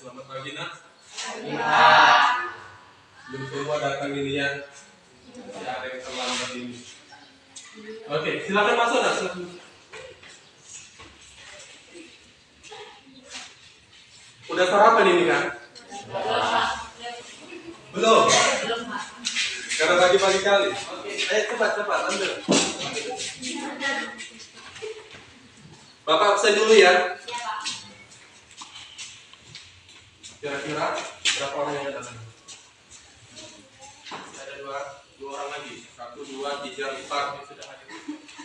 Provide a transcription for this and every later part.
Selamat pagi, Nak. Iya. Belum semua datang ini ya. Ya, ada yang terlambat ini. Oke, silakan masuk, Nak. Silakan. Udah sarapan ini kan? Belum. Karena pagi-pagi kali. Oke, ayo cepat ambil. Bapak absen dulu ya. Kira-kira berapa orang yang datang? Ada dua orang lagi. 1, 2, 3, 4 yang sudah hadir.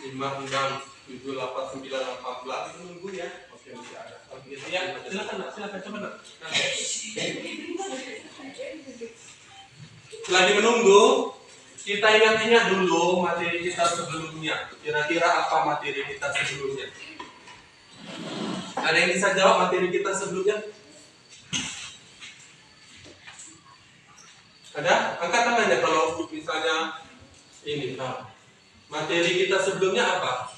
5, 6, 7, 8, 9, 18 itu nunggu ya. Oke, masih ada. Oke, ya. Silakan, Nak. Silakan coba, Nak. Lagi menunggu, kita ingat-ingat dulu materi kita sebelumnya. Kira-kira apa materi kita sebelumnya? Ada yang bisa jawab materi kita sebelumnya? Ada? Angkat tangannya kalau misalnya ini. Nah, materi kita sebelumnya apa?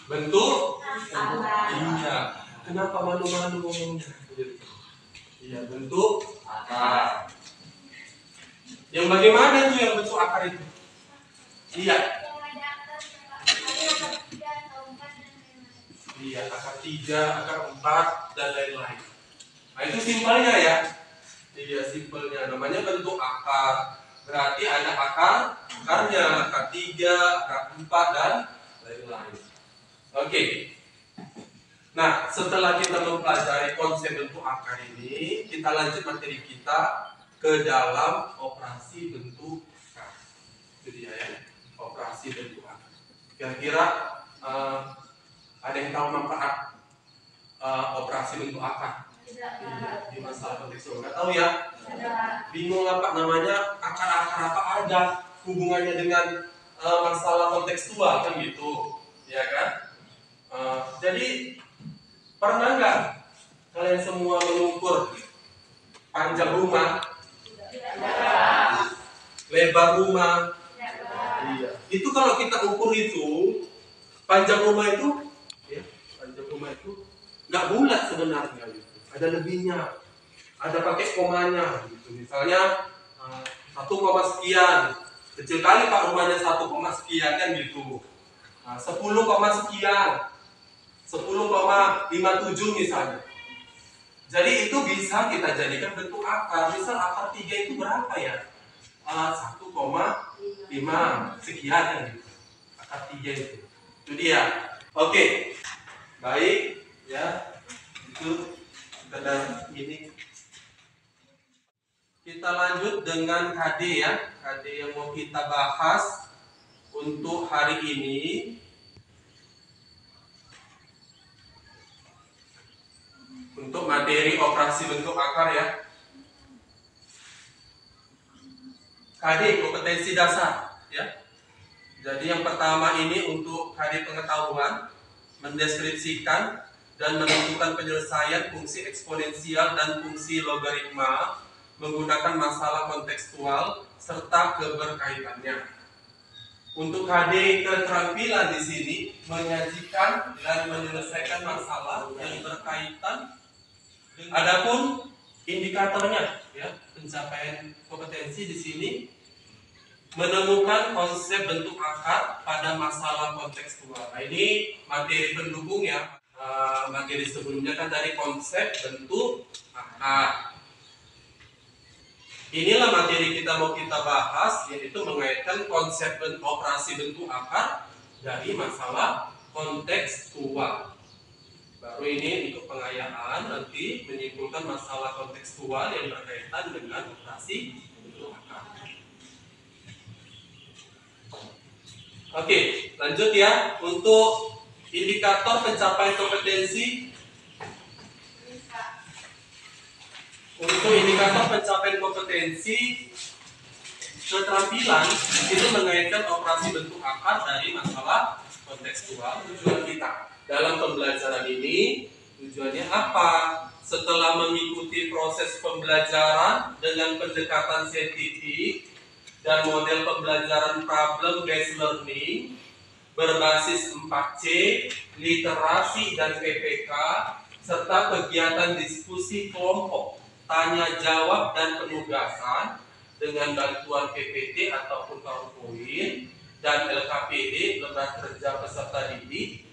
Bentuk? Iya. Kenapa malu-malu ngomongnya? Iya, bentuk akar. Yang bagaimana itu yang bentuk akar itu? Iya. Iya, akar 3, akar 4, dan lain-lain. Nah, itu simpelnya ya. Iya, simpelnya. Namanya bentuk akar. Berarti ada akarnya, akar 3, akar 4, dan lain-lain. Oke. Nah, setelah kita mempelajari konsep bentuk akar ini, kita lanjut materi kita ke dalam operasi bentuk akar. Itu dia ya, operasi bentuk akar. Kira-kira ada yang tahu manfaat operasi bentuk akar? Iya, di masalah kontekstual. Nggak tahu ya? Bingung apa namanya? Akar-akar apa ada hubungannya dengan masalah kontekstual kan gitu, ya kan? Jadi pernah nggak kalian semua mengukur panjang rumah, lebar rumah? Iya. Itu kalau kita ukur itu panjang rumah itu, ya, panjang rumah itu nggak bulat sebenarnya. Gitu. Ada lebihnya, ada pakai komanya. Gitu. Misalnya 1, sekian, kecil kali pak rumahnya 1, sekian kan gitu. 10, sekian. 10,57 misalnya. Jadi itu bisa kita jadikan bentuk akar. Misal akar 3 itu berapa ya? 1,5 sekian kan gitu. Akar 3 itu. Itu dia. Oke. Baik ya. Itu sekedar ini. Kita lanjut dengan KD ya. KD yang mau kita bahas untuk hari ini. Untuk materi operasi bentuk akar ya. KD kompetensi dasar ya. Jadi yang pertama ini untuk KD pengetahuan, mendeskripsikan dan menentukan penyelesaian fungsi eksponensial dan fungsi logaritma menggunakan masalah kontekstual serta keberkaitannya. Untuk KD keterampilan di sini menyajikan dan menyelesaikan masalah yang berkaitan. Adapun indikatornya, ya, pencapaian kompetensi di sini menemukan konsep bentuk akar pada masalah kontekstual. Nah, ini materi pendukung ya. Materi sebelumnya kan dari konsep bentuk akar. Inilah materi kita mau kita bahas, yaitu mengaitkan konsep operasi bentuk akar dari masalah kontekstual. Baru ini untuk pengayaan, nanti menyimpulkan masalah kontekstual yang berkaitan dengan operasi bentuk akar. Oke, lanjut ya. Untuk indikator pencapaian kompetensi. Untuk indikator pencapaian kompetensi keterampilan itu mengaitkan operasi bentuk akar dari masalah kontekstual. Tujuan kita dalam pembelajaran ini, tujuannya apa? Setelah mengikuti proses pembelajaran dengan pendekatan saintifik dan model pembelajaran problem based learning, berbasis 4C, literasi dan PPK, serta kegiatan diskusi kelompok, tanya jawab dan penugasan dengan bantuan PPT ataupun PowerPoint dan LKPD, lembaga kerja peserta didik.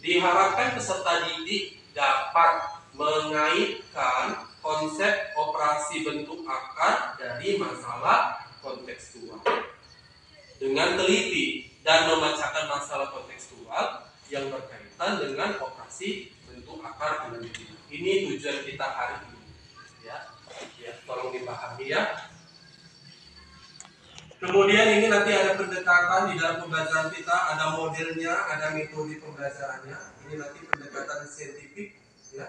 Diharapkan peserta didik dapat mengaitkan konsep operasi bentuk akar dari masalah kontekstual dengan teliti dan memecahkan masalah kontekstual yang berkaitan dengan operasi bentuk akar dengan diri. Ini tujuan kita hari ini. Ya, tolong dipahami ya. Kemudian ini nanti ada pendekatan di dalam pembelajaran kita, ada modelnya, ada metode pembelajarannya. Ini nanti pendekatan saintifik, ya.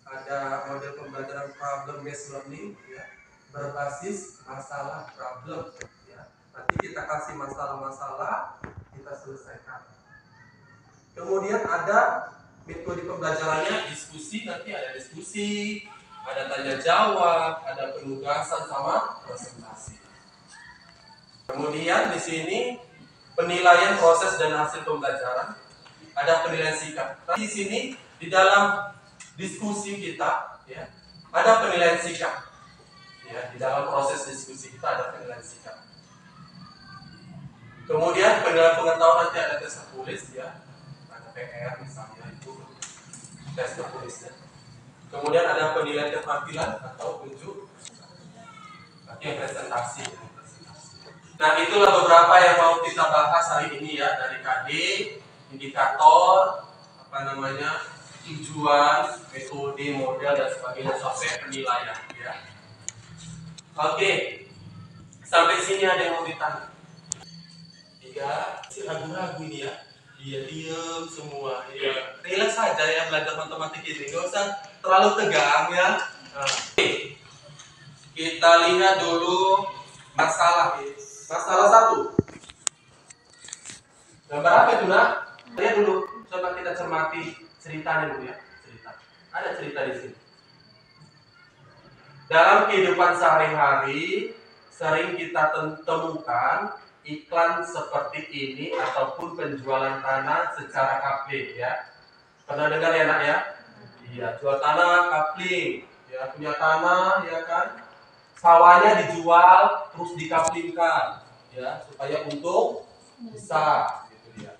Ada model pembelajaran problem based learning, ya, berbasis masalah problem. Ya. Nanti kita kasih masalah-masalah, kita selesaikan. Kemudian ada metode pembelajarannya diskusi, nanti ada diskusi, ada tanya jawab, ada penugasan sama presentasi. Kemudian di sini penilaian proses dan hasil pembelajaran, ada penilaian sikap. Di sini di dalam diskusi kita, ya, ada penilaian sikap. Ya, di dalam proses diskusi kita ada penilaian sikap. Kemudian penilaian pengetahuan nanti ada tes tertulis, ya, ada PR misalnya itu tes tertulisnya. Kemudian ada penilaian keterampilan atau unjuk, nanti presentasi. Nah, itulah beberapa yang mau kita bahas hari ini ya, dari KD, indikator, tujuan, metode, model dan sebagainya sampai penilaian ya. Oke. Sampai sini ada yang mau ditanya? Si ragu-ragu ini ya. Dia diam semua ya. Relax saja ya belajar matematik ini, nggak usah terlalu tegang ya. Nah, oke. Kita lihat dulu masalah ini. Masalah 1. Gambar apa itu nak? Lihat dulu, coba kita cermati ceritanya dulu ya. Cerita. Ada cerita di sini. Dalam kehidupan sehari-hari sering kita temukan iklan seperti ini ataupun penjualan tanah secara kapling ya. Pernah dengar ya nak ya? Iya, jual tanah kapling. Ya, punya tanah ya kan? Sawahnya dijual terus dikaplingkan ya supaya untung besar gitu ya.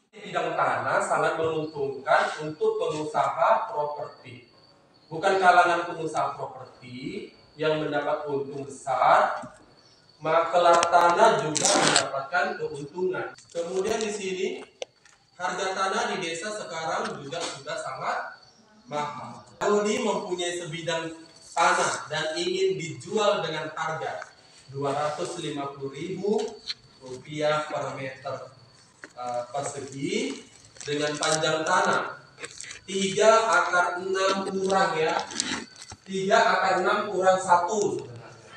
Bidang tanah sangat menguntungkan untuk pengusaha properti. Bukan kalangan pengusaha properti yang mendapat untung besar, makelar tanah juga mendapatkan keuntungan. Kemudian di sini harga tanah di desa sekarang juga sudah sangat mahal. Rudi mempunyai sebidang tanah dan ingin dijual dengan harga Rp250.000 per meter persegi dengan panjang tanah 3/6 kurang ya, 3/6 kurang 1 sebenarnya,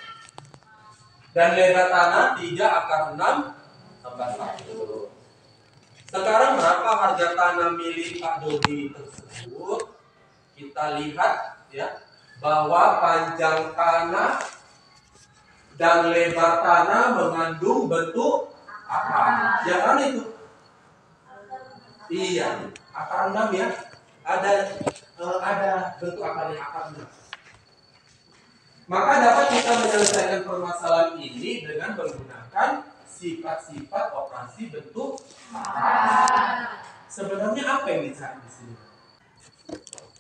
dan lebar tanah 3/6 tambah 1. Sekarang berapa harga tanah milik Pak Dodi tersebut? Kita lihat ya, bahwa panjang tanah dan lebar tanah mengandung bentuk akar. Ya kan itu? Iya, akar 6 ya. Ada bentuk akarnya, akar 6. Maka dapat kita menyelesaikan permasalahan ini dengan menggunakan sifat-sifat operasi bentuk akar. Sebenarnya apa yang dicari di sini?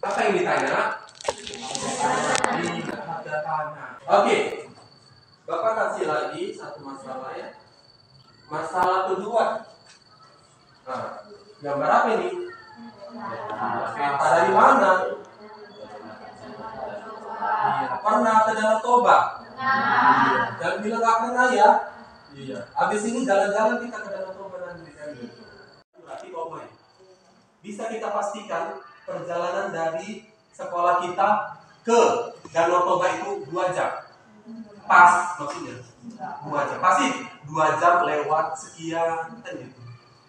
Apa yang ditanya? Harga tanah. Oke. Bapak kasih lagi satu masalah ya. Masalah kedua. Nah, gambar apa ini? Kata dari mana? Iya. Pernah ke Danau Toba? Iya. Jangan bilang nggak pernah ya. Iya. Habis ini jalan-jalan kita ke Danau Toba nanti. Berarti koma ya. Bisa kita pastikan perjalanan dari sekolah kita ke Danau Toba itu 2 jam. Pas maksudnya 2 jam. Pasti 2 jam lewat sekian kan gitu.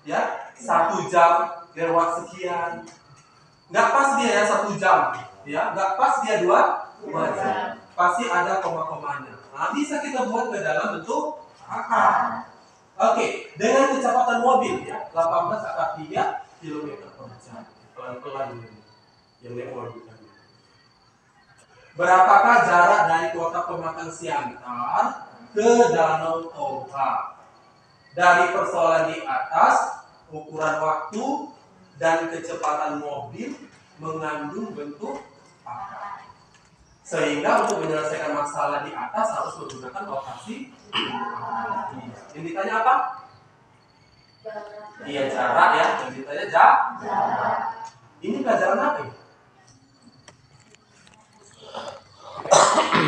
Ya, 1 jam lewat sekian. Nggak pas dia ya 1 jam. Ya, nggak pas dia 2 jam. Pasti ada koma-komanya. Nah, bisa kita buat ke dalam bentuk akar. Oke, dengan kecepatan mobil ya 18/3 km per jam. Pelan-pelan ini yang mobil. Berapakah jarak dari kota Pematang Siantar ke Danau Toba? Dari persoalan di atas, ukuran waktu dan kecepatan mobil mengandung bentuk apa? Sehingga untuk menyelesaikan masalah di atas harus menggunakan rotasi. Yang ditanya apa? Iya, jarak ya. Yang ditanya jarak. Ini pelajaran apa ya?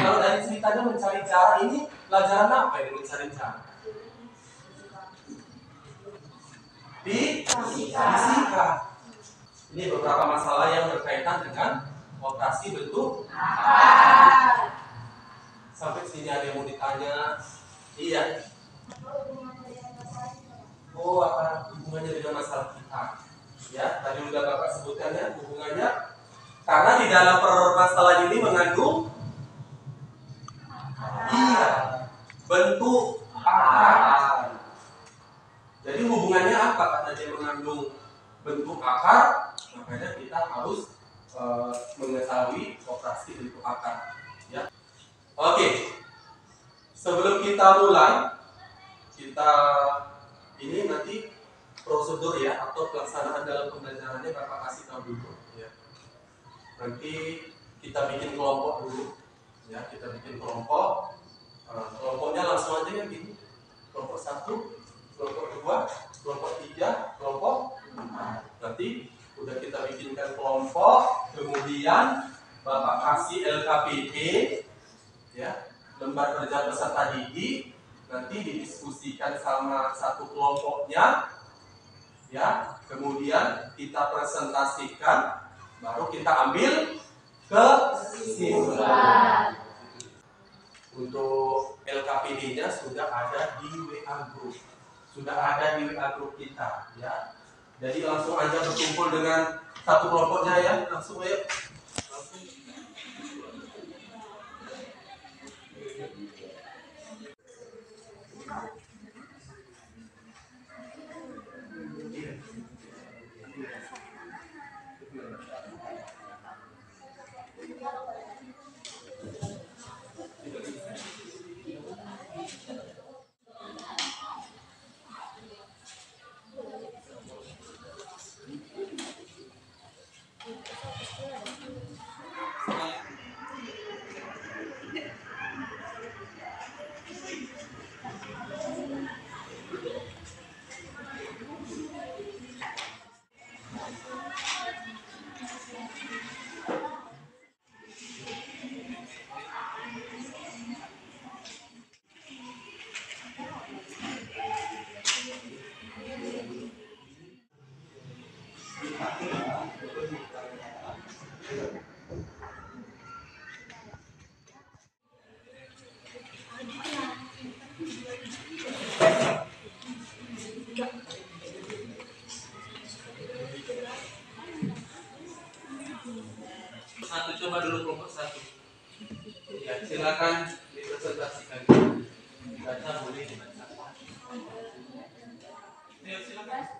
Kalau dari ceritanya mencari jarak, ini pelajaran apa ini mencari jarak? Fisika. Ini beberapa masalah yang berkaitan dengan operasi bentuk apa. Sampai sini ada yang mau ditanya? Iya. Oh, apa hubungannya dengan masalah kita? Ya, tadi udah Bapak sebutkan ya hubungannya. Karena di dalam permasalahan ini mengandung bentuk akar. Jadi hubungannya apa? Karena dia mengandung bentuk akar, makanya kita harus mengetahui operasi bentuk akar. Ya. Oke. Sebelum kita mulai, kita ini nanti prosedur ya atau pelaksanaan dalam pembelajarannya Bapak kasih tahu dulu. Ya. Nanti kita bikin kelompok dulu. Ya, kita bikin kelompok. Kelompoknya langsung aja ya gini. Kelompok 1, kelompok 2, kelompok 3, kelompok 4. Nanti udah kita bikinkan kelompok, kemudian Bapak kasih LKPP ya, lembar kerja peserta didik, nanti didiskusikan sama satu kelompoknya ya, kemudian kita presentasikan, baru kita ambil kesimpulan. Untuk LKPD-nya sudah ada di WA group. Sudah ada di WA group kita ya. Jadi langsung aja berkumpul dengan satu kelompoknya ya. Langsung ayo. Langsung. Satu, coba dulu kelompok 1 ya, silakan dipresentasikan, dibaca boleh dibaca. Ya, silakan.